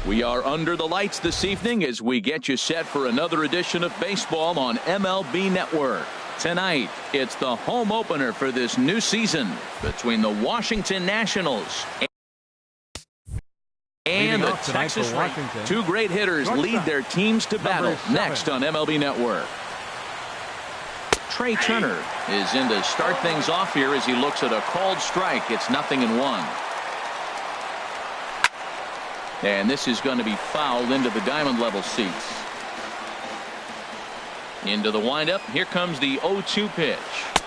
We are under the lights this evening as we get you set for another edition of baseball on MLB Network. Tonight, it's the home opener for this new season between the Washington Nationals and the Texas Rangers. Two great hitters lead their teams to battle next on MLB Network. Trey Turner is in to start things off here as he looks at a called strike. It's 0-1. And this is going to be fouled into the diamond level seats. Into the windup. Here comes the 0-2 pitch.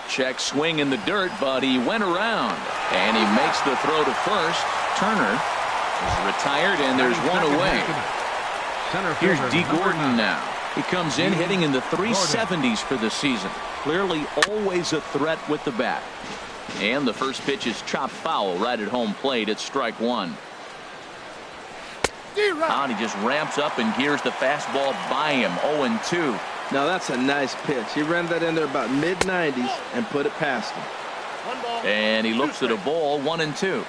Check swing in the dirt, but he went around. And he makes the throw to first. Turner is retired, and there's one away. Here's D. Gordon now. He comes in hitting in the 370s for the season. Clearly always a threat with the bat. And the first pitch is chopped foul right at home plate. It's strike one. And he just ramps up and gears the fastball by him. 0-2. Now that's a nice pitch. He ran that in there about mid-90s and put it past him. And he looks at a ball. 1-2.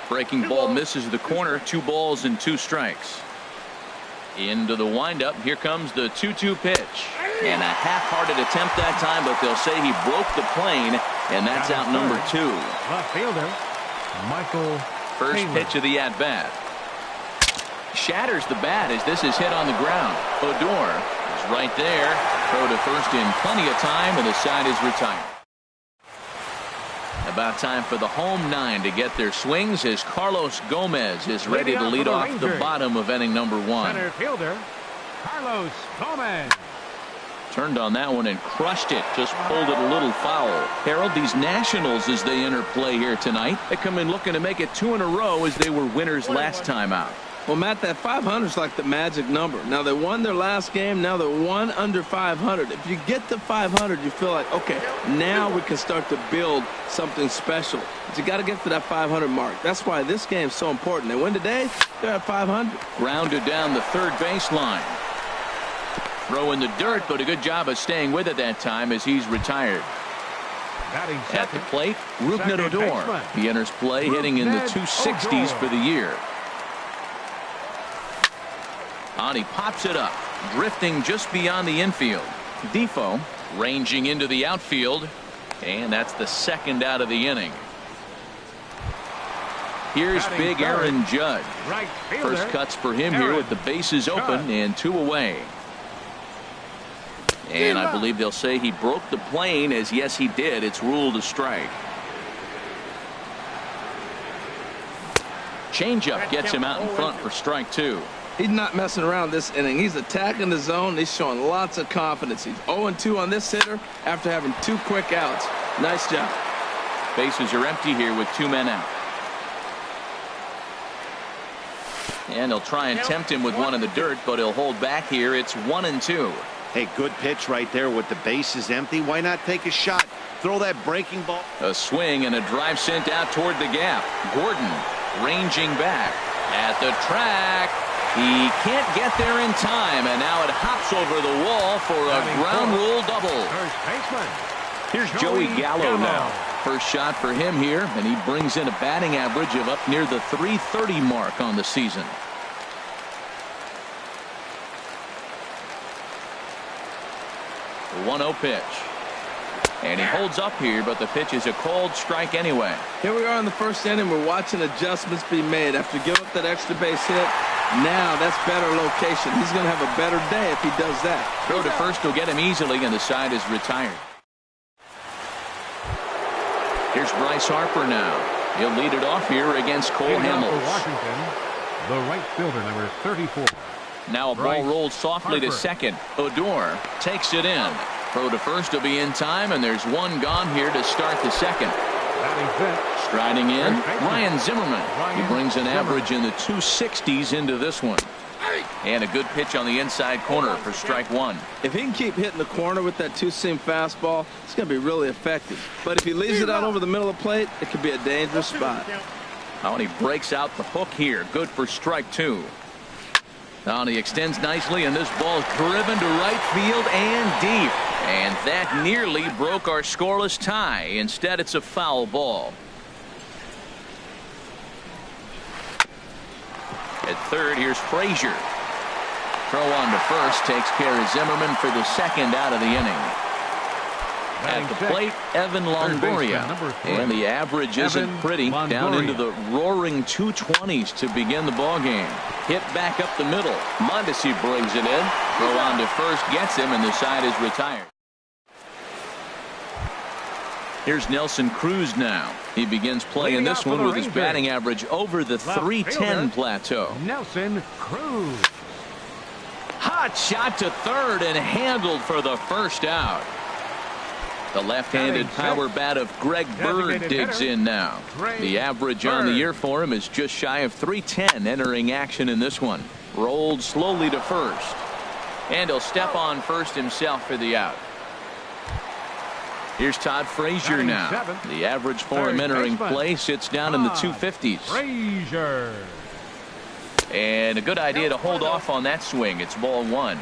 Breaking ball misses the corner. 2 balls and 2 strikes. Into the windup. Here comes the 2-2 pitch. And a half-hearted attempt that time, but they'll say he broke the plane, and that's out number 2. Left fielder, Michael. First pitch of the at-bat. Shatters the bat as this is hit on the ground. Odor is right there. Throw to first in plenty of time, and the side is retired. About time for the home 9 to get their swings as Carlos Gomez is ready to lead off the bottom of inning number 1. Center fielder, Carlos Gomez. Turned on that one and crushed it. Just pulled it a little foul. Harold, these Nationals, as they enter play here tonight, they come in looking to make it 2 in a row as they were winners last time out. Well, Matt, that 500 is like the magic number. Now, they won their last game. Now they're 1 under 500. If you get to 500, you feel like, okay, now we can start to build something special. But you got to get to that 500 mark. That's why this game is so important. They win today, they're at 500. Grounded down the third baseline. Throw in the dirt, but a good job of staying with it that time as he's retired. At the plate, Rougned Odor. He enters play hitting in the 260s for the year. And he pops it up, drifting just beyond the infield. Defoe ranging into the outfield, and that's the second out of the inning. Here's big Aaron Judge. First cuts for him here with the bases open and 2 away. And I believe they'll say he broke the plane, as yes he did. It's ruled a strike. Changeup gets him out in front for strike 2. He's not messing around this inning. He's attacking the zone. He's showing lots of confidence. He's 0-2 on this hitter after having 2 quick outs. Nice job. Bases are empty here with 2 men out. And they'll try and tempt him with one in the dirt, but he'll hold back here. It's 1-2. Hey, good pitch right there with the bases empty. Why not take a shot? Throw that breaking ball. A swing and a drive sent out toward the gap. Gordon ranging back at the track. He can't get there in time, and now it hops over the wall for a ground rule double. Here's Joey Gallo now. First shot for him here, and he brings in a batting average of up near the .330 mark on the season. The 1-0 pitch. And he holds up here, but the pitch is a called strike anyway. Here we are in the first inning. We're watching adjustments be made after giving up that extra base hit. Now that's better location. He's going to have a better day if he does that. Throw to first will get him easily, and the side is retired. Here's Bryce Harper now. He'll lead it off here against Cole Hamels. Washington, the right fielder, number 34. Now a ball rolled softly to second. Odor takes it in. Throw to first will be in time, and there's one gone here to start the second. Striding in, Ryan Zimmerman. He brings an average in the 260s into this one. And a good pitch on the inside corner for strike 1. If he can keep hitting the corner with that 2-seam fastball, it's going to be really effective. But if he leaves it out over the middle of the plate, it could be a dangerous spot. Oh, and he breaks out the hook here. Good for strike 2. Now he extends nicely, and this ball is driven to right field and deep. And that nearly broke our scoreless tie. Instead, it's a foul ball. At third, here's Frazier. Throw on to first takes care of Zimmerman for the second out of the inning. At the plate, Evan Longoria. And the average isn't pretty. Down into the roaring 220s to begin the ball game. Hit back up the middle. Mondesi brings it in. Throw on to first gets him, and the side is retired. Here's Nelson Cruz now. He begins playing this one with his batting average over the 310 plateau. Nelson Cruz. Hot shot to third and handled for the first out. The left-handed power bat of Greg Bird digs in now. The average on the year for him is just shy of 310 entering action in this one. Rolled slowly to first. And he'll step on first himself for the out. Here's Todd Frazier now. The average for him entering play sits down in the 250s. Frazier. And a good idea to hold off on that swing. It's ball one.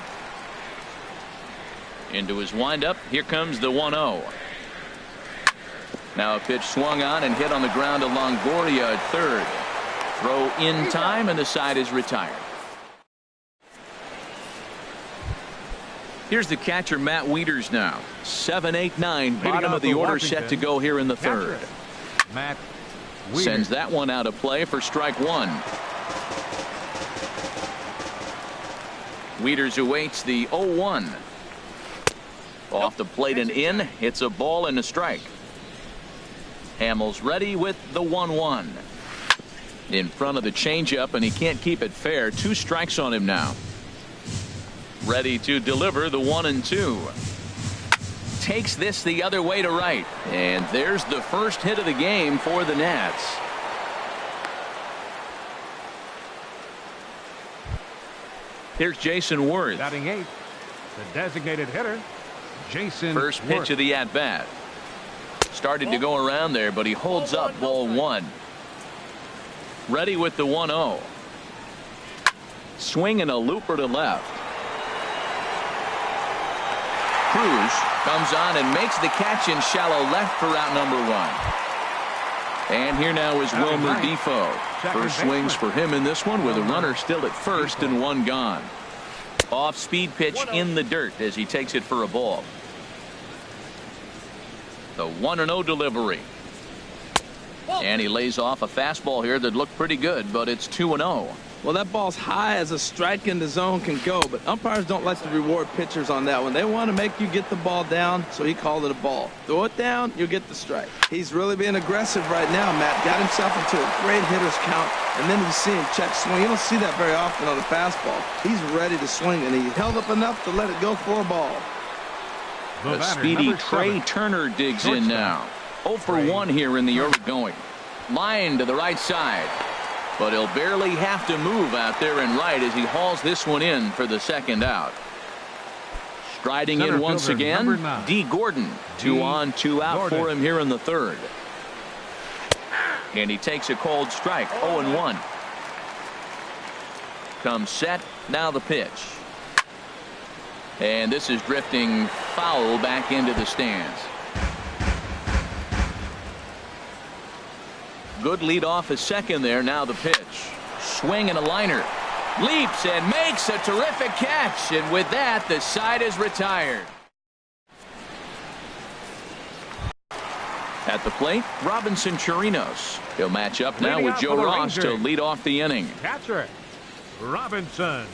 Into his windup. Here comes the 1-0. Now a pitch swung on and hit on the ground to Longoria at third. Throw in time, and the side is retired. Here's the catcher, Matt Wieters now. 7-8-9, bottom of the order set to go here in the third. Matt sends that one out of play for strike one. Wieters awaits the 0-1. Off the plate and in. It's a ball and a strike. Hamels ready with the 1-1. In front of the changeup, and he can't keep it fair. 2 strikes on him now. Ready to deliver the 1-2. Takes this the other way to right. And there's the first hit of the game for the Nats. Here's Jason Worth. Batting 8th, the designated hitter, Jason First pitch Worth. of the at-bat. Started to go around there, but he holds up ball one. Ready with the 1-0. Swing and a looper to left. Cruz comes on and makes the catch in shallow left for out number one. And here now is Wilmer Defoe. First swings for him in this one with a runner still at first and one gone. Off speed pitch in the dirt as he takes it for a ball. The 1-0 delivery. And he lays off a fastball here that looked pretty good, but it's 2-0. Well, that ball's high as a strike in the zone can go, but umpires don't like to reward pitchers on that one. They want to make you get the ball down, so he called it a ball. Throw it down, you'll get the strike. He's really being aggressive right now, Matt. Got himself into a great hitter's count, and then you see him check swing. You don't see that very often on a fastball. He's ready to swing, and he held up enough to let it go for a ball. The speedy Trey Turner digs in now. 0 for 1 here in the early going. Line to the right side. But he'll barely have to move out there and right as he hauls this one in for the second out. Striding in once again, D. Gordon. 2 on, 2 out for him here in the third. And he takes a cold strike. 0-1. Comes set. Now the pitch. And this is drifting foul back into the stands. Good lead off a second there. Now the pitch. Swing and a liner. Leaps and makes a terrific catch. And with that, the side is retired. At the plate, Robinson Chirinos. He'll match up now with Joe Ross to lead off the inning. Catcher, Robinson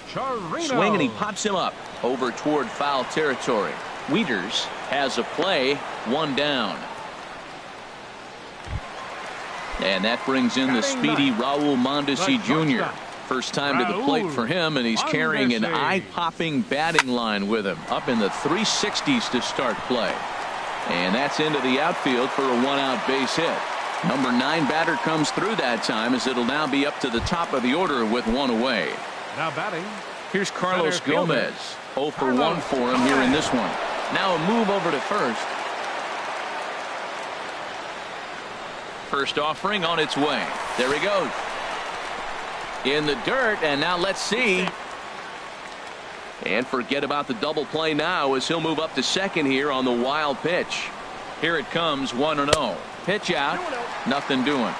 Chirinos. Swing and he pops him up over toward foul territory. Wieters has a play. 1 down. And that brings in the speedy Raul Mondesi Jr. First time to the plate for him, and he's carrying an eye-popping batting line with him. Up in the 360s to start play. And that's into the outfield for a 1-out base hit. Number 9 batter comes through that time as it'll now be up to the top of the order with 1 away. Now batting. Here's Carlos Gomez. 0 for 1 for him here in this one. Now a move over to first. First offering on its way. There he goes. In the dirt, and now let's see. And forget about the double play now as he'll move up to second here on the wild pitch. Here it comes, 1-0. Pitch out, nothing doing.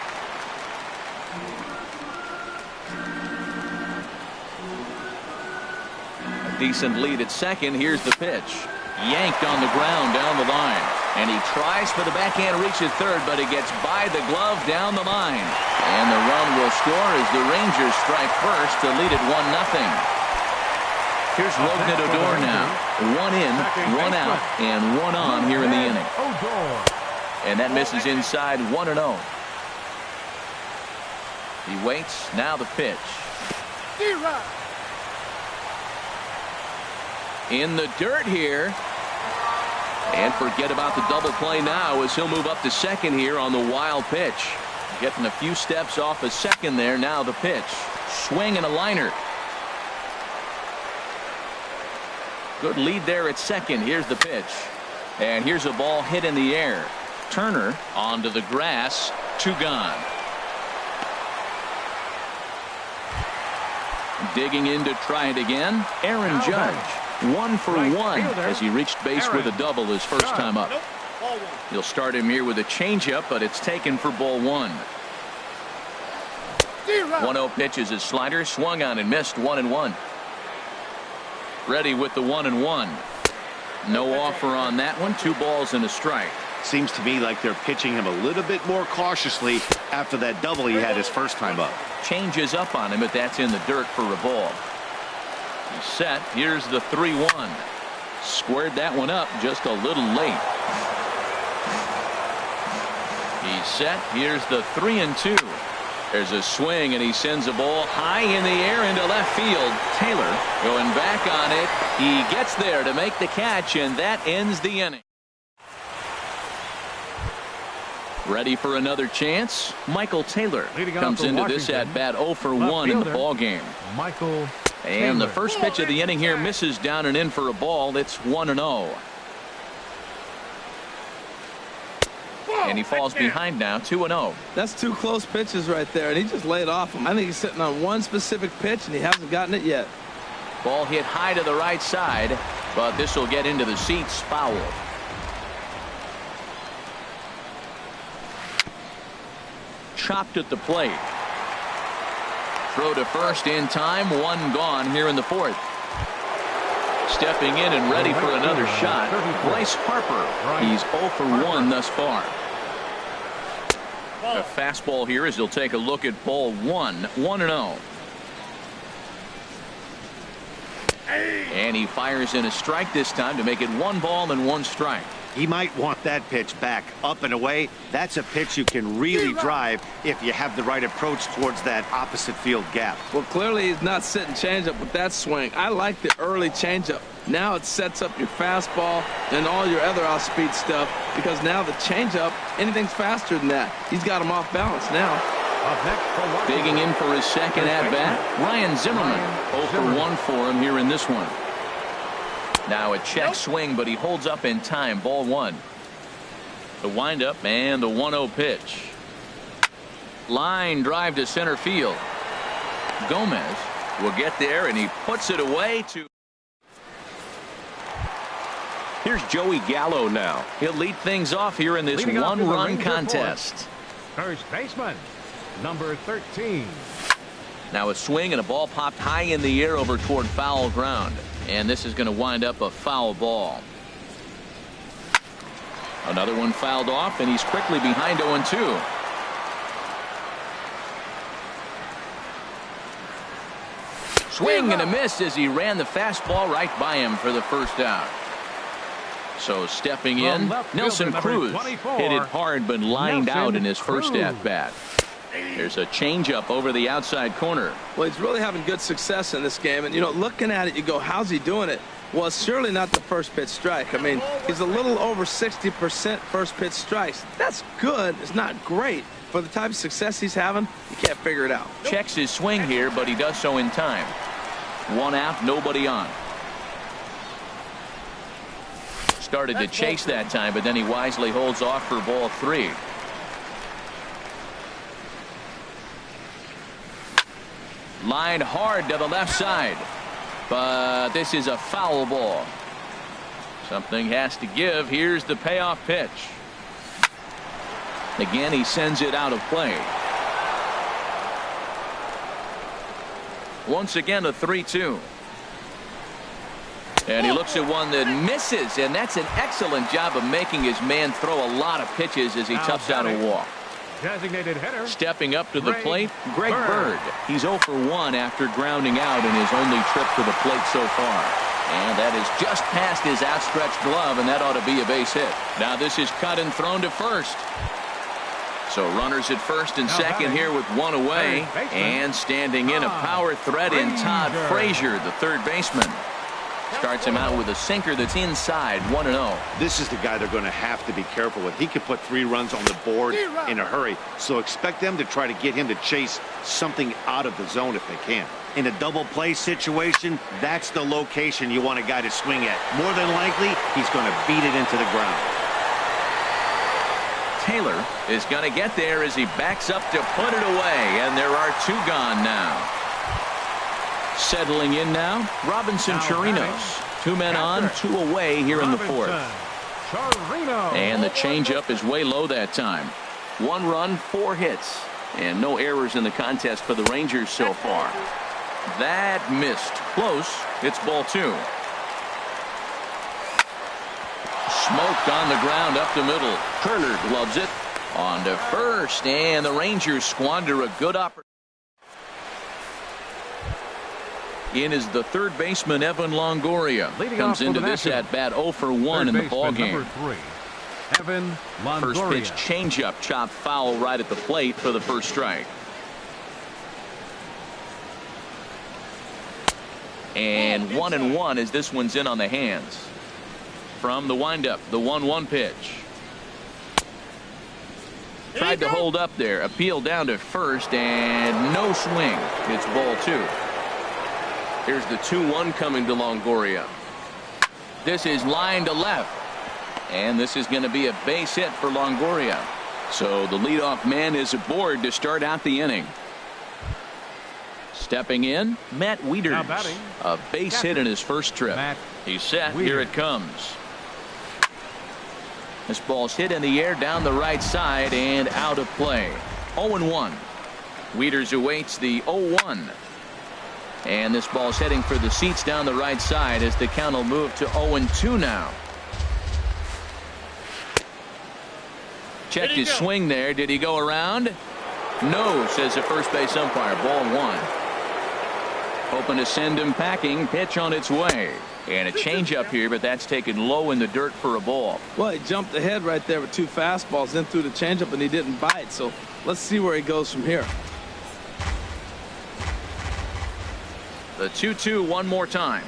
Decent lead at second. Here's the pitch. Yanked on the ground down the line. And he tries for the backhand reach at third, but he gets by the glove down the line. And the run will score as the Rangers strike first to lead it 1-0. Here's Rougned Odor now. 1 in, 1 out, and 1 on here in the inning. And that misses inside 1-0. He waits. Now the pitch. In the dirt here. And forget about the double play now as he'll move up to second here on the wild pitch. Getting a few steps off a second there. Now the pitch. Swing and a liner. Good lead there at second. Here's the pitch. And here's a ball hit in the air. Turner onto the grass. 2 gone. Digging in to try it again. Aaron Judge. 1 for 1 as he reached base with a double his first time up. He'll start him here with a changeup, but it's taken for ball 1. 1-0 pitch is his slider. Swung on and missed. 1-1. Ready with the 1-1. No offer on that one. 2 balls and a strike. Seems to me like they're pitching him a little bit more cautiously after that double he had his first time up. Changes up on him, but that's in the dirt for a ball. He's set. Here's the 3-1. Squared that one up just a little late. He's set. Here's the 3-2. There's a swing, and he sends a ball high in the air into left field. Taylor going back on it. He gets there to make the catch, and that ends the inning. Ready for another chance. Michael Taylor comes into this at bat 0 for 1 in the ball game. Michael And the first pitch of the inning here misses down and in for a ball. It's 1-0. And he falls behind now, 2-0. That's 2 close pitches right there, and he just laid off him. I think he's sitting on one specific pitch, and he hasn't gotten it yet. Ball hit high to the right side, but this will get into the seats. Foul. Chopped at the plate. Throw to first in time. 1 gone here in the 4th. Stepping in and ready for another shot. Bryce Harper. He's 0 for 1 thus far. A fastball here as he'll take a look at ball 1. 1-0. And he fires in a strike this time to make it 1 ball and 1 strike. He might want that pitch back up and away. That's a pitch you can really drive if you have the right approach towards that opposite field gap. Well, clearly he's not sitting changeup with that swing. I like the early changeup. Now it sets up your fastball and all your other off-speed stuff, because now the changeup, anything's faster than that. He's got him off balance now. Digging in for his second at-bat, Ryan Zimmerman. 0 for 1 for him here in this one. Now a check swing, but he holds up in time. Ball 1. The windup and the 1-0 pitch. Line drive to center field. Gomez will get there, and he puts it away to. Here's Joey Gallo now. He'll lead things off here in this 1-run contest. First baseman, number 13. Now a swing and a ball popped high in the air over toward foul ground. And this is going to wind up a foul ball. Another one fouled off, and he's quickly behind 0-2. Swing and a miss as he ran the fastball right by him for the first out. So stepping in, Nelson Cruz hit it hard but lined out in his first at-bat. There's a changeup over the outside corner. Well, he's really having good success in this game. And, you know, looking at it, you go, how's he doing it? Well, it's surely not the first pitch strike. I mean, he's a little over 60% first pitch strikes. That's good. It's not great. For the type of success he's having, you can't figure it out. Checks his swing here, but he does so in time. 1 out, nobody on. Started to chase that time, but then he wisely holds off for ball 3. Lined hard to the left side, but this is a foul ball. Something has to give. Here's the payoff pitch. Again, he sends it out of play. Once again, a 3-2. And he looks at one that misses, and that's an excellent job of making his man throw a lot of pitches as he toughs out a walk. Designated hitter. Stepping up to the plate, Greg Bird. He's 0 for 1 after grounding out in his only trip to the plate so far. And that is just past his outstretched glove, and that ought to be a base hit. Now this is cut and thrown to first. So runners at first and second here with one away. And standing in a power threat in Todd Frazier, the third baseman. Starts him out with a sinker that's inside, 1-0. This is the guy they're going to have to be careful with. He could put 3 runs on the board in a hurry. So expect them to try to get him to chase something out of the zone if they can. In a double play situation, that's the location you want a guy to swing at. More than likely, he's going to beat it into the ground. Taylor is going to get there as he backs up to put it away, and there are 2 gone now. Settling in now, Robinson Chirinos. 2 men on, 2 away here in the 4th. And the changeup is way low that time. 1 run, 4 hits, and no errors in the contest for the Rangers so far. That missed. Close. It's ball 2. Smoked on the ground up the middle. Turner gloves it on to first, and the Rangers squander a good opportunity. In is the third baseman, Evan Longoria. Comes into this at bat 0 for 1 in the ball game. Evan Longoria. First pitch changeup chopped foul right at the plate for the first strike. And 1-1 as this one's in on the hands. From the windup, the 1-1 pitch. Tried to hold up there. Appeal down to first, and no swing. It's ball 2. Here's the 2-1 coming to Longoria. This is line to left. And this is going to be a base hit for Longoria. So the leadoff man is aboard to start out the inning. Stepping in, Matt Wieters. A base hit in his first trip. He's set. Here it comes. This ball's hit in the air down the right side and out of play. 0-1. Wieters awaits the 0-1. And this ball's heading for the seats down the right side as the count will move to 0-2 now. Checked his swing there. Did he go around? No, says the first base umpire. Ball 1. Hoping to send him packing. Pitch on its way. And a changeup here, but that's taken low in the dirt for a ball. Well, he jumped ahead right there with 2 fastballs, then threw the changeup, and he didn't bite. So let's see where he goes from here. The 2-2 one more time.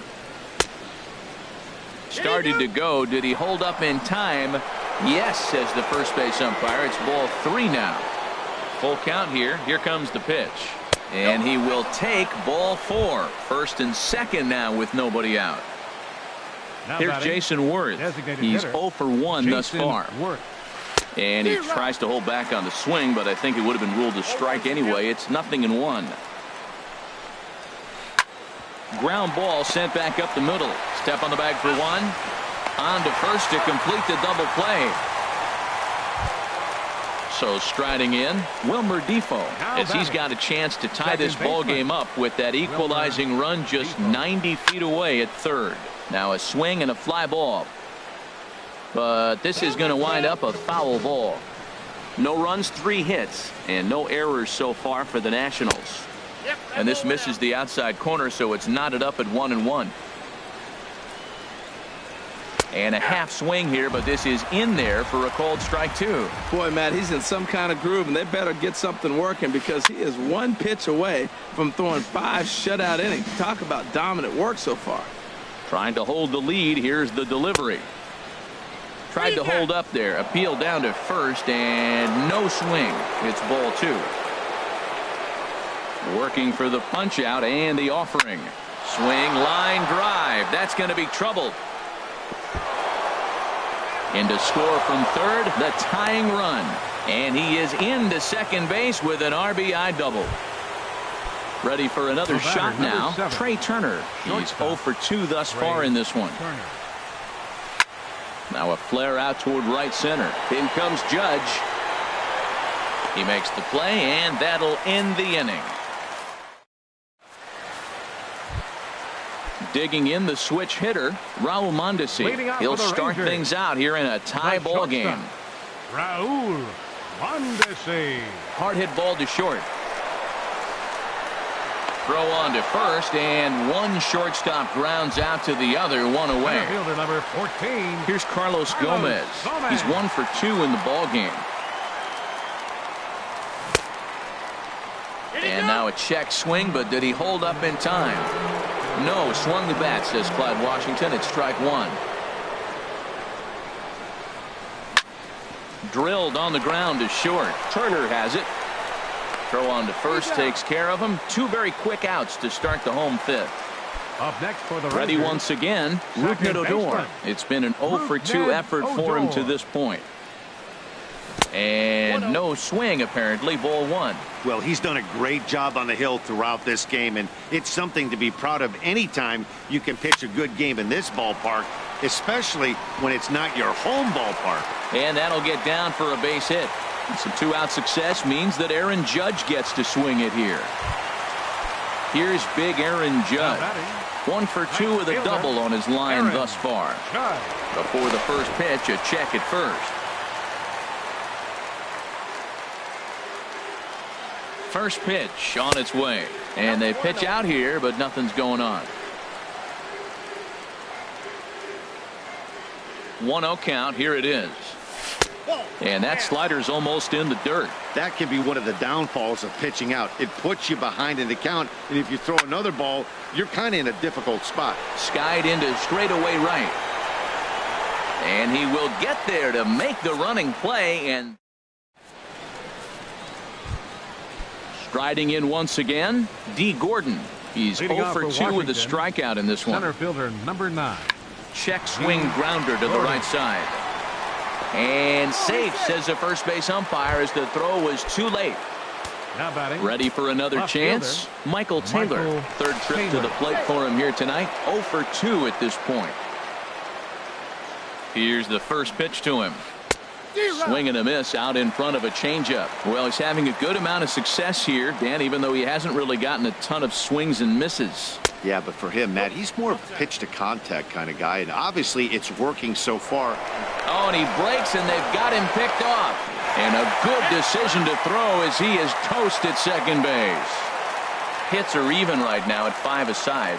Started to go. Did he hold up in time? Yes, says the first base umpire. It's ball 3 now. Full count here. Here comes the pitch. And he will take ball 4. First and second now with nobody out. Here's Jason Worth. He's 0 for 1 thus far. And he tries to hold back on the swing, but I think it would have been ruled a strike anyway. It's 0-1. Ground ball sent back up the middle. Step on the bag for 1. On to first to complete the double play. So striding in, Wilmer Defoe, as he's got a chance to tie this ball game up with that equalizing run just 90 feet away at third. Now a swing and a fly ball. But this is going to wind up a foul ball. No runs, 3 hits, and no errors so far for the Nationals. And this misses the outside corner, so it's knotted up at 1-1. And a half swing here, but this is in there for a called strike 2. Boy, Matt, he's in some kind of groove, and they better get something working because he is 1 pitch away from throwing 5 shutout innings. Talk about dominant work so far. Trying to hold the lead. Here's the delivery. Tried to hold up there. Appeal down to first, and no swing. It's ball 2. Working for the punch out and the offering. Swing, line drive. That's going to be trouble. And to score from third, the tying run. And he is into second base with an RBI double. Ready for another shot now. Trey Turner. He's 0 for 2 thus far in this one. Now a flare out toward right center. In comes Judge. He makes the play, and that'll end the inning. Digging in the switch hitter, Raul Mondesi. He'll start things out here in a tie ball game. Raul Mondesi. Hard hit ball to short. Throw on to first, and one shortstop grounds out to the other, one away. Fielder number 14. Here's Carlos Gomez. He's 1 for 2 in the ball game. And now a check swing, but did he hold up in time? No, swung the bat, says Clyde Washington. It's strike one. Drilled on the ground to short. Turner has it. Throw on to first takes care of him. 2 very quick outs to start the home fifth. Up next for the Ready Rangers, once again, second Rougned Odor. baseman. It's been an 0 for 2 effort for him to this point. And no swing, apparently. Ball 1. Well, he's done a great job on the hill throughout this game, and it's something to be proud of anytime you can pitch a good game in this ballpark, especially when it's not your home ballpark. And that'll get down for a base hit. Some 2-out success means that Aaron Judge gets to swing it here. Here's big Aaron Judge. 1 for 2 with a double on his line thus far. Before the first pitch, a check at first. First pitch on its way. And they pitch out here, but nothing's going on. 1-0 count. Here it is. And that slider's almost in the dirt. That can be one of the downfalls of pitching out. It puts you behind in the count, and if you throw another ball, you're kind of in a difficult spot. Skied into straightaway right. And he will get there to make the running play. And striding in once again, D. Gordon. He's 0 for 2 with a strikeout in this one. Center fielder number 9. Check swing grounder to the right side. And safe, says the first base umpire, as the throw was too late. Now batting. Ready for another chance. Michael Taylor. Third trip to the plate for him here tonight. 0 for 2 at this point. Here's the first pitch to him. Swing and a miss out in front of a changeup. Well, he's having a good amount of success here, Dan, even though he hasn't really gotten a ton of swings and misses. Yeah, but for him, Matt, he's more of a pitch to contact kind of guy, and obviously it's working so far. Oh, and he breaks, and they've got him picked off. And a good decision to throw as he is toast at second base. Hits are even right now at 5 aside.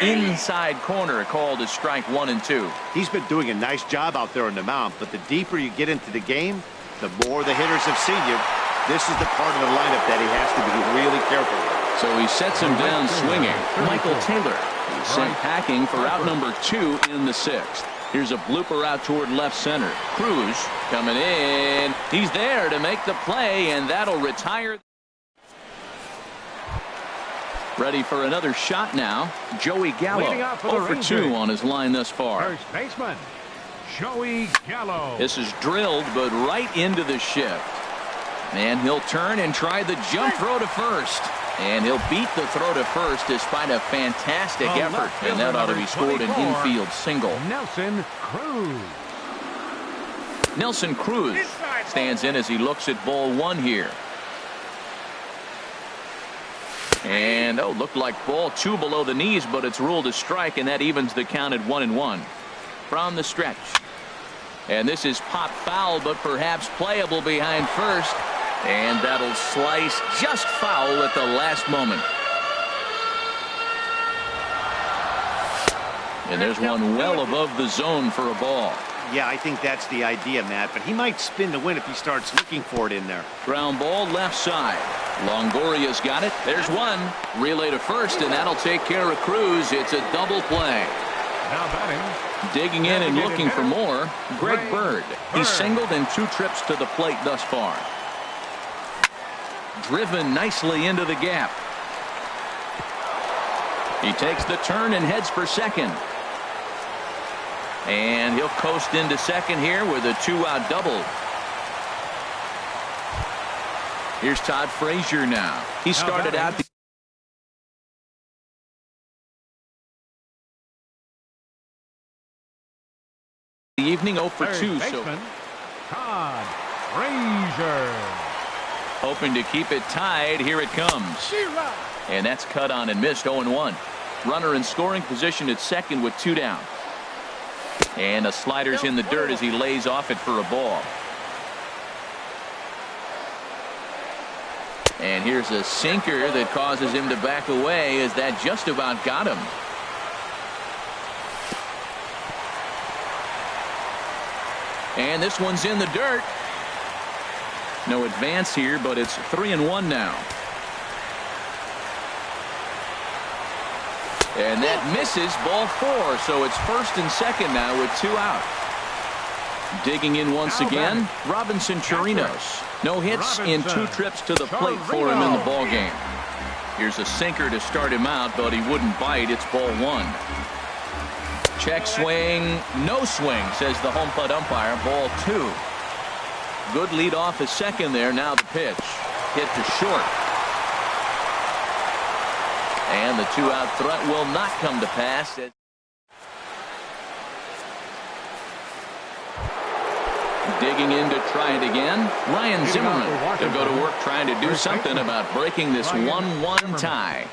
Inside corner called as strike 1 and 2. He's been doing a nice job out there on the mound, but the deeper you get into the game, the more the hitters have seen you. This is the part of the lineup that he has to be really careful with. So he sets him down swinging. Michael Taylor is sent packing for out number 2 in the 6th. Here's a blooper out toward left center. Cruz coming in. He's there to make the play, and that'll retire. Ready for another shot now. Joey Gallo, 0 for 2 on his line thus far. First baseman, Joey Gallo. This is drilled, but right into the shift. And he'll turn and try the jump throw to first. And he'll beat the throw to first despite a fantastic effort. And that ought to be scored an infield single. Nelson Cruz stands in as he looks at ball 1 here. And looked like ball 2 below the knees, but it's ruled a strike, and that evens the count at 1-1 from the stretch. And this is pop foul, but perhaps playable behind first. And that'll slice just foul at the last moment. And there's one well above the zone for a ball. Yeah, I think that's the idea, Matt, but he might spin the win if he starts looking for it in there. Ground ball left side. Longoria's got it. There's one. Relay to first, and that'll take care of Cruz. It's a double play. Now batting. Digging in and looking for more, Greg Bird. He's singled in 2 trips to the plate thus far. Driven nicely into the gap. He takes the turn and heads for second. And he'll coast into second here with a 2-out double. Here's Todd Frazier now. He started out the evening 0 for 2. So Todd Frazier. hoping to keep it tied. Here it comes. And that's cut on and missed. 0-1. Runner in scoring position at second with 2 down. And a slider's in the dirt as he lays off it for a ball. And here's a sinker that causes him to back away as that just about got him. And this one's in the dirt. No advance here, but it's 3-1 now. And that misses, ball 4, so it's first and second now with 2 out. Digging in once again, Robinson Chirinos. No hits in 2 trips to the plate for him in the ball game. Here's a sinker to start him out, but he wouldn't bite. It's ball 1. Check swing, no swing, says the home plate umpire. Ball 2. Good lead off a second there. Now the pitch. Hit to short. And the 2-out threat will not come to pass. Digging in to try it again. Ryan Zimmerman. They'll go to work trying to do something about breaking this 1-1 tie.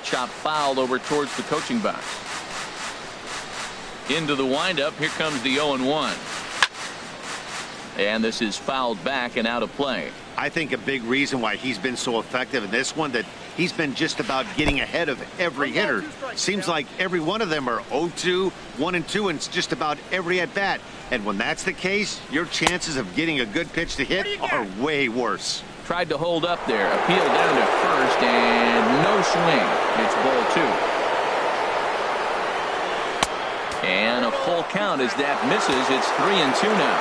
Chop fouled over towards the coaching box. Into the windup. Here comes the 0-1. And this is fouled back and out of play. I think a big reason why he's been so effective in this one, that he's been just about getting ahead of every hitter. Seems like every one of them are 0-2, 1-2, and it's just about every at bat. And when that's the case, your chances of getting a good pitch to hit are way worse. Tried to hold up there. Appeal down to first, and no swing. It's ball 2. And a full count as that misses. It's 3-2 now.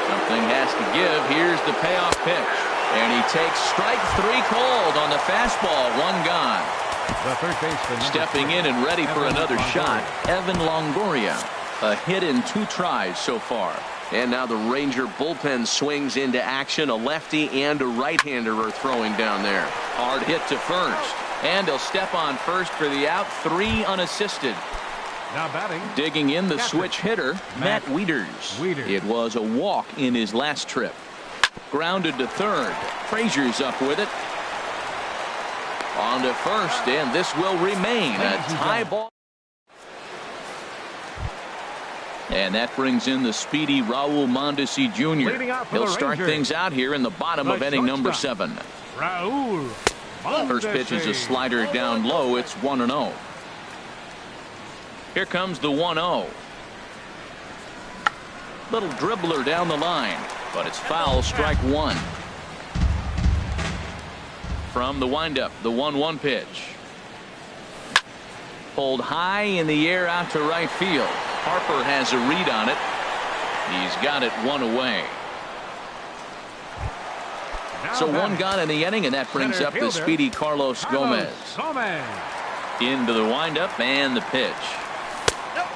Something has to give. Here's the payoff pitch. And he takes strike 3 called on the fastball. 1 gone. The third baseman stepping in and ready for another shot. Evan Longoria. A hit in 2 tries so far. And now the Ranger bullpen swings into action. A lefty and a right-hander are throwing down there. Hard hit to first. And he'll step on first for the out. 3 unassisted. Now batting. Digging in the switch hitter, Matt Wieters. It was a walk in his last trip. Grounded to third. Frazier's up with it. On to first, and this will remain a tie ball. And that brings in the speedy Raul Mondesi Jr. He'll start things out here in the bottom of inning number 7. Raul Mondesi. First pitch is a slider down low. It's 1-0. Here comes the 1-0. Little dribbler down the line, but it's foul. Strike 1. From the windup, the 1-1 pitch. Pulled high in the air out to right field. Harper has a read on it. He's got it 1 away. So 1 gone in the inning, and that brings up the speedy Carlos Gomez. Into the windup and the pitch.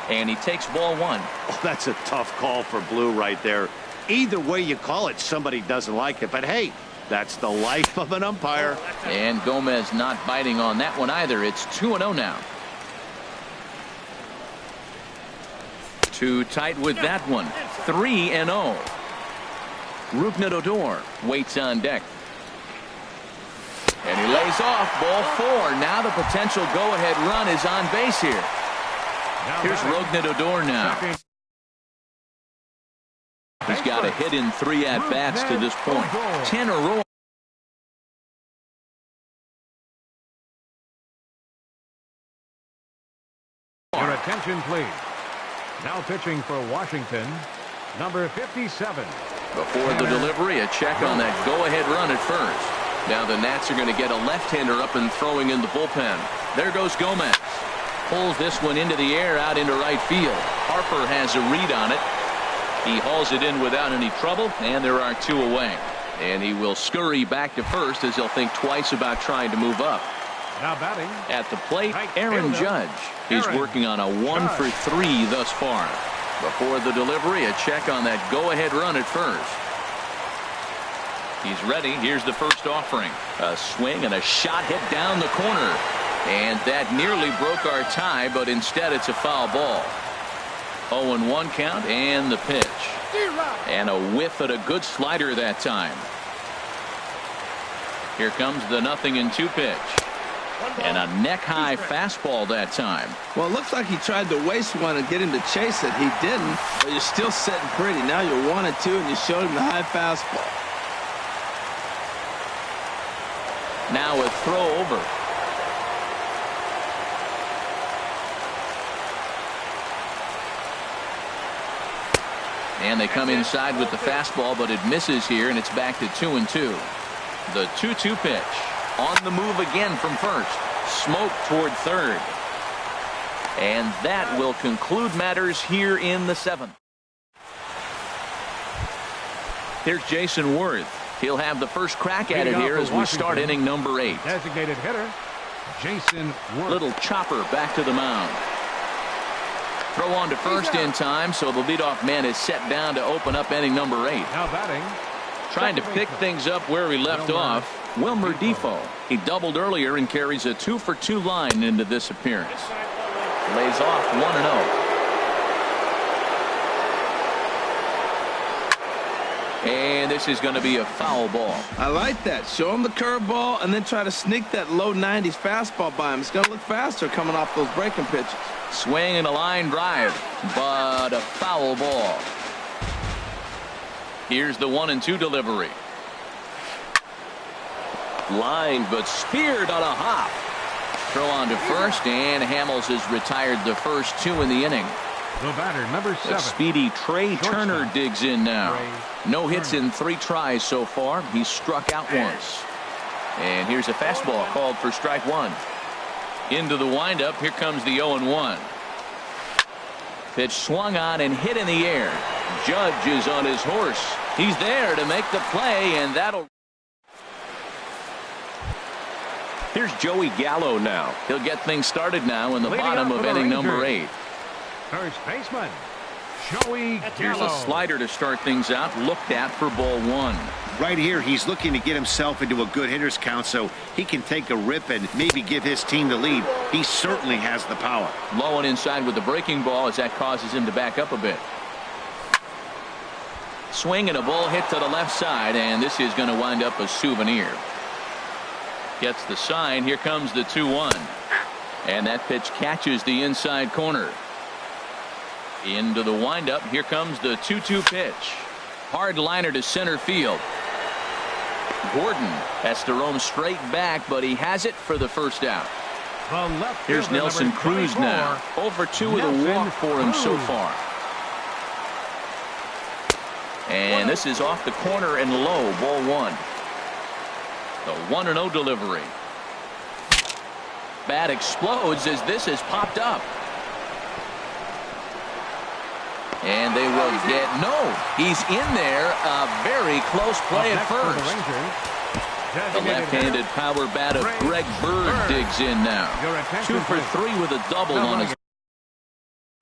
And he takes ball 1. Oh, that's a tough call for Blue right there. Either way you call it, somebody doesn't like it. But hey, that's the life of an umpire. And Gomez not biting on that one either. It's 2-0 now. Too tight with that one. 3-0. Rougned Odor waits on deck. And he lays off. Ball 4. Now the potential go-ahead run is on base here. Here's Rougned Odor now. He's got a hit in 3 at-bats to this point. 10 a row. Your attention, please. Now pitching for Washington, number 57. Before the delivery, a check on that go-ahead run at first. Now the Nats are going to get a left-hander up and throwing in the bullpen. There goes Gomez. Pulls this one into the air out into right field. Harper has a read on it. He hauls it in without any trouble, and there are 2 away. And he will scurry back to first as he'll think twice about trying to move up. Now batting. At the plate, Aaron Judge. He's working on a 1 for 3 thus far. Before the delivery, a check on that go-ahead run at first. He's ready. Here's the first offering. A swing and a shot hit down the corner. And that nearly broke our tie, but instead it's a foul ball. 0-1 count and the pitch. And a whiff at a good slider that time. Here comes the 0-2 pitch. And a neck-high fastball that time. Well, it looks like he tried to waste one and get him to chase it. He didn't, but you're still sitting pretty. Now you're 1-2, and you showed him the high fastball. Now a throw over. And they come inside with the fastball, but it misses here, and it's back to 2-2. The 2-2 pitch. On the move again from first. Smoke toward third. And that will conclude matters here in the 7th. Here's Jason Worth. He'll have the first crack at it here as we start inning number 8. Designated hitter, Jason Worth. Little chopper back to the mound. Throw on to first in time, so the leadoff man is set down to open up inning number 8. Now batting. Trying to pick things up where he left off, Wilmer Defoe. He doubled earlier and carries a 2-for-2 line into this appearance. Lays off 1-0. And this is going to be a foul ball. I like that. Show him the curveball and then try to sneak that low 90s fastball by him. It's going to look faster coming off those breaking pitches. Swing and a line drive, but a foul ball. Here's the 1-2 delivery. Line, but speared on a hop. Throw on to first, and Hamels has retired the first 2 in the inning. The batter, number 7. The speedy Trey Turner digs in now. No hits in 3 tries so far. He's struck out once. And here's a fastball called for strike 1. Into the windup. Here comes the 0-1. Pitch swung on and hit in the air. Judge is on his horse. He's there to make the play, and that'll. Here's Joey Gallo now. He'll get things started now in the bottom of inning number 8. First baseman, Joey Gallo. Here's a slider to start things out. Looked at for ball 1. Right here, he's looking to get himself into a good hitter's count so he can take a rip and maybe give his team the lead. He certainly has the power. Low and inside with the breaking ball as that causes him to back up a bit. Swing and a ball hit to the left side, and this is going to wind up a souvenir. Gets the sign. Here comes the 2-1. And that pitch catches the inside corner. Into the windup. Here comes the 2-2 pitch. Hard liner to center field. Gordon has to roam straight back, but he has it for the first out. Here's Nelson Cruz now. 0-for-2 with a walk for him so far. And this is off the corner and low, ball 1. The 1-0 delivery. Bat explodes as this has popped up. And they will get no. He's in there. A very close play at first. The left-handed power bat of Greg Bird digs in now. 2 for 3 with a double on his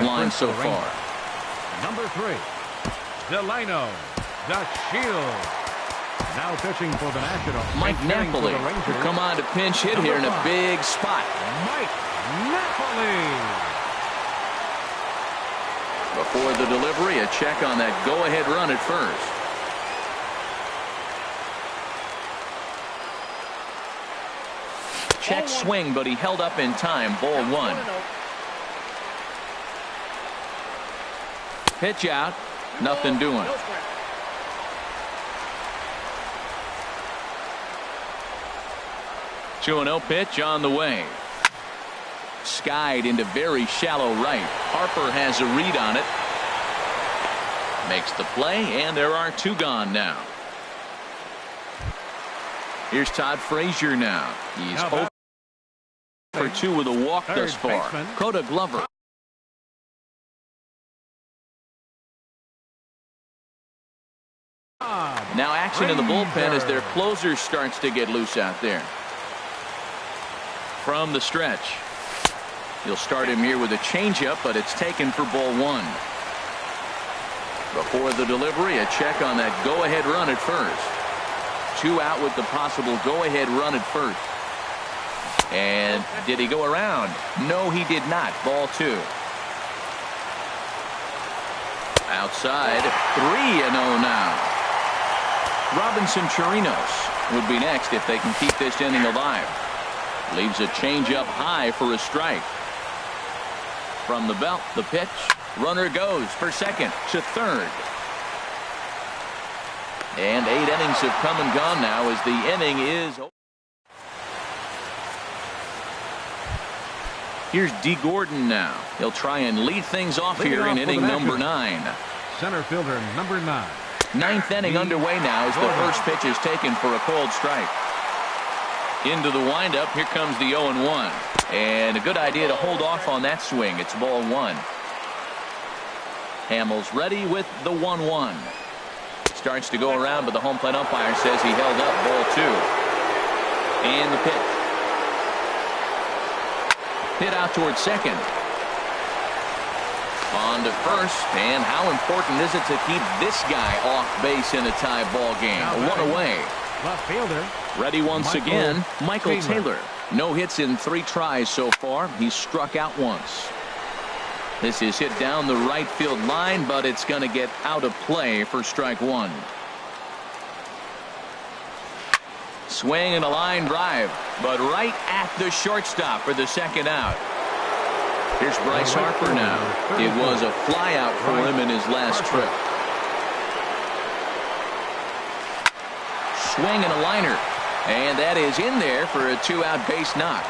line so far. Number 3, Delano, the Shield. Now pitching for the Nationals. Mike Napoli will come on to pinch hit here in a big spot. Mike Napoli. Before the delivery, a check on that go-ahead run at first. Check swing, but he held up in time. Ball 1. Pitch out. Nothing doing. Two 2-0 pitch on the way. Skied into very shallow right. Harper has a read on it. Makes the play, and there are 2 gone now. Here's Todd Frazier now. He's 0-for-2 with a walk thus far. Coda Glover. Now action in the bullpen as their closer starts to get loose out there. From the stretch. He'll start him here with a changeup, but it's taken for ball 1. Before the delivery, a check on that go-ahead run at first. 2 out with the possible go-ahead run at first. And did he go around? No, he did not. Ball 2. Outside, 3-0 now. Robinson Chirinos would be next if they can keep this inning alive. Leaves a changeup high for a strike. From the belt, the pitch. Runner goes for second to third. And 8 innings have come and gone now as the inning is. Here's D. Gordon now. He'll try and lead things off here in inning number 9. Center fielder number 9. 9th inning underway now as the first pitch is taken for a cold strike. Into the windup. Here comes the 0-1. And a good idea to hold off on that swing. It's ball 1. Hamels ready with the 1-1. Starts to go around, but the home plate umpire says he held up ball 2. And the pitch. Hit out towards second. On to first. And how important is it to keep this guy off base in a tie ball game? One away. Left fielder. Ready once again, Michael Taylor. No hits in 3 tries so far. He's struck out once. This is hit down the right field line, but it's going to get out of play for strike 1. Swing and a line drive, but right at the shortstop for the second out. Here's Bryce Harper now. It was a fly out for him in his last trip. Swing and a liner. And that is in there for a 2-out base knock.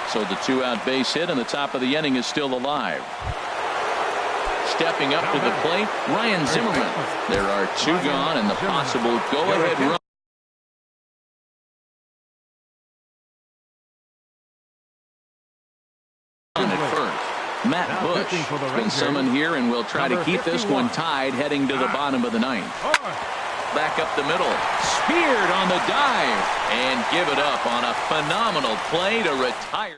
So the 2-out base hit and the top of the inning is still alive. Stepping up to the plate, Ryan Zimmerman. There are 2 gone and the possible go-ahead run. At first, Matt Bush has been summoned here and will try to keep this one tied heading to the bottom of the 9th. Back up the middle, speared on the dive, and give it up on a phenomenal play to retire.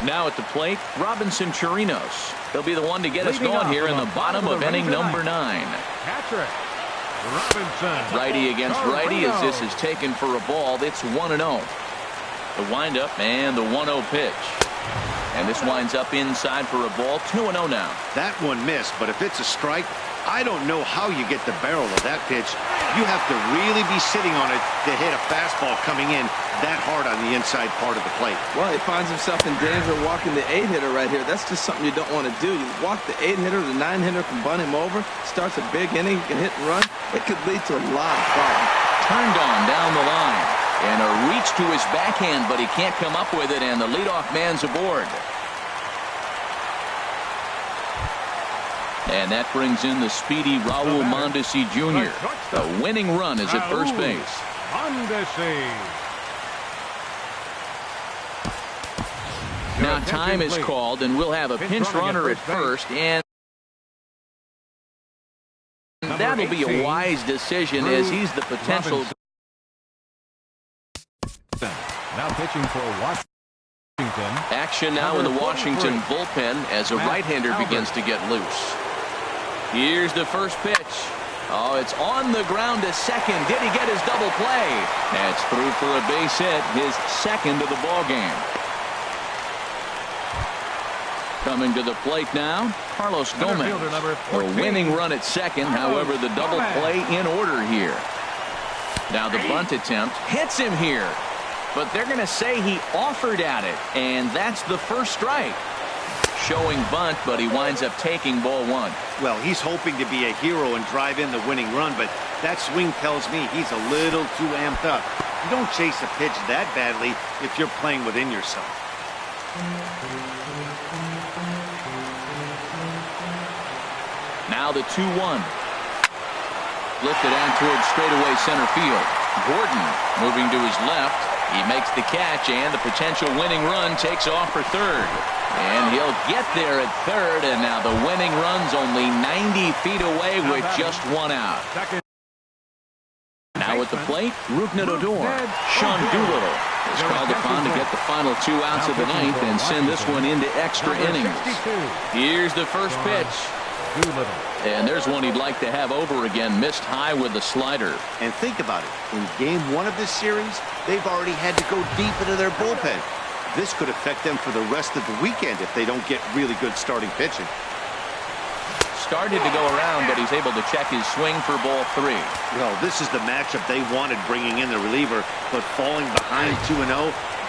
Now at the plate, Robinson Chirinos. He'll be the one to get us going here in the bottom of inning number 9. Patrick Robinson. Righty against righty as this is taken for a ball. It's 1-0. The windup and the 1-0 pitch. And this winds up inside for a ball. 2-0 now. That one missed, but if it's a strike, I don't know how you get the barrel of that pitch. You have to really be sitting on it to hit a fastball coming in that hard on the inside part of the plate. Well, he finds himself in danger walking the 8-hitter right here. That's just something you don't want to do. You walk the 8-hitter, the 9-hitter can bunt him over, starts a big inning, he can hit and run. It could lead to a lot of problems. Turned on down the line. And a reach to his backhand, but he can't come up with it, and the leadoff man's aboard. And that brings in the speedy Raul Mondesi Jr. The winning run is at first base. Mondesi. Now time is called, and we'll have a pinch runner at first, and that'll be a wise decision as he's the potential. Now pitching for Washington. Action now in the Washington bullpen as a right-hander begins to get loose. Here's the first pitch. Oh, it's on the ground to second. Did he get his double play? That's through for a base hit, his second of the ball game. Coming to the plate now, Carlos Gomez. A winning run at second, however, the double play in order here. Now the bunt attempt hits him here, but they're going to say he offered at it, and that's the first strike. Showing bunt, but he winds up taking ball 1. Well, he's hoping to be a hero and drive in the winning run, but that swing tells me he's a little too amped up. You don't chase a pitch that badly if you're playing within yourself. Now the 2-1. Lifted out towards straightaway center field. Gordon moving to his left. He makes the catch, and the potential winning run takes off for third. And he'll get there at third, and now the winning run's only 90 feet away with just 1 out. Now at the plate, Rougned Odor. Sean Doolittle is called upon to get the final 2 outs of the 9th and send this one into extra innings. Here's the first pitch. And there's one he'd like to have over again. Missed high with the slider. And think about it. In game 1 of this series, they've already had to go deep into their bullpen. This could affect them for the rest of the weekend if they don't get really good starting pitching. started to go around, but he's able to check his swing for ball 3. Well, this is the matchup they wanted bringing in the reliever, but falling behind 2-0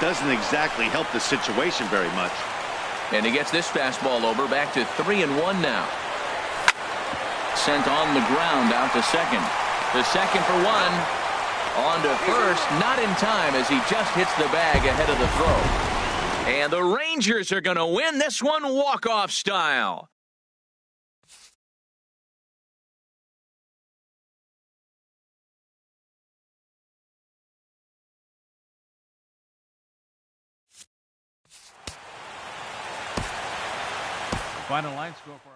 doesn't exactly help the situation very much. And he gets this fastball over, back to 3-1 now. Sent on the ground out to second. The second for 1. On to first, not in time as he just hits the bag ahead of the throw. And the Rangers are going to win this one walk-off style. Final line score for